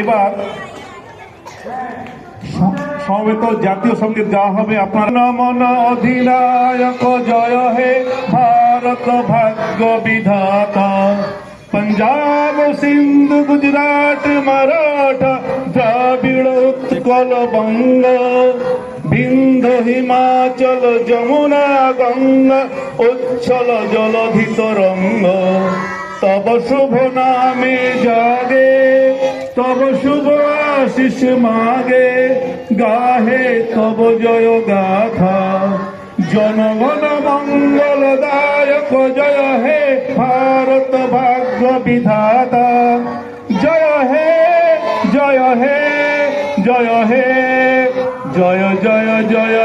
এবার সমবেত জাতীয় সঙ্গীত গাওয়া হবে। আপনার নমন অধিনায়ক জয় হে ভারত ভাগ্য বিধাতা, पंजाब सिंधु गुजरात मराठा द्राविड़ उत्कल बंग, बिंदु हिमाचल जमुना गंगा उच्छल जलधि तरंग, तब शुभ नामे जागे तब शुभ आशीष मागे, गाहे तब जय गाथा, जनगण मंगलदायक जय हे भारत भाग्य विधाता, जय हे जय हे जय हे जय जय जय